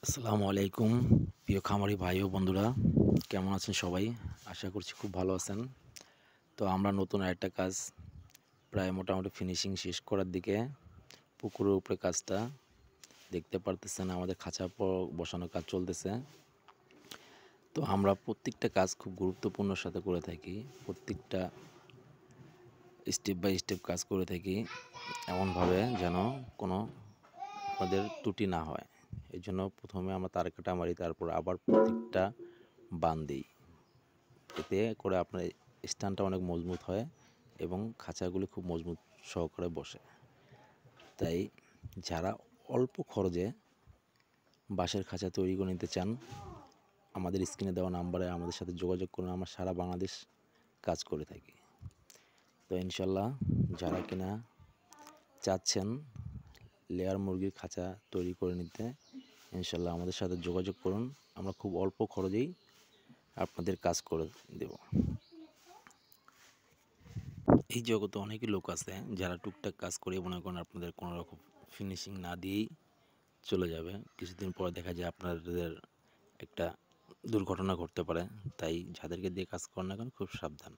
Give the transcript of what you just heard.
আসসালামু আলাইকুম প্রিয় খামারি ভাই ও বন্ধুরা, কেমন আছেন সবাই? আশা করছি খুব ভালো আছেন। তো আমরা নতুন আরেকটা কাজ প্রায় মোটামুটি ফিনিশিং শেষ করার দিকে। পুকুরের উপরে কাজটা দেখতে পারতেছেন, আমাদের খাঁচা বসানোর কাজ চলতেছে। তো আমরা প্রত্যেকটা কাজ খুব গুরুত্বপূর্ণর সাথে করে থাকি, প্রত্যেকটা স্টেপ বাই স্টেপ কাজ করে থাকি এমনভাবে যেন কোনো আমাদের ত্রুটি না হয়। এই জন্য প্রথমে আমরা তার কাটা মারি, তারপর আবার প্রত্যেকটা বান দিই। এতে করে আপনার স্ট্যান্ডটা অনেক মজবুত হয় এবং খাঁচাগুলি খুব মজবুত সহকারে বসে। তাই যারা অল্প খরচে বাঁশের খাঁচা তৈরি করে নিতে চান, আমাদের স্ক্রিনে দেওয়া নাম্বারে আমাদের সাথে যোগাযোগ করুন। আমরা সারা বাংলাদেশ কাজ করে থাকি। তো ইনশাল্লাহ যারা কিনা চাচ্ছেন লেয়ার মুরগির খাঁচা তৈরি করে নিতে, ইনশাল্লাহ আমাদের সাথে যোগাযোগ করুন। আমরা খুব অল্প খরচেই আপনাদের কাজ করে দেব। এই জগতে অনেকই লোক আছে যারা টুকটাক কাজ করে মনে করেন আপনাদের কোনো রকম ফিনিশিং না দিয়েই চলে যাবে। কিছুদিন পরে দেখা যায় আপনাদের একটা দুর্ঘটনা ঘটতে পারে। তাই যাদেরকে দিয়ে কাজ করেন না কেন খুব সাবধান।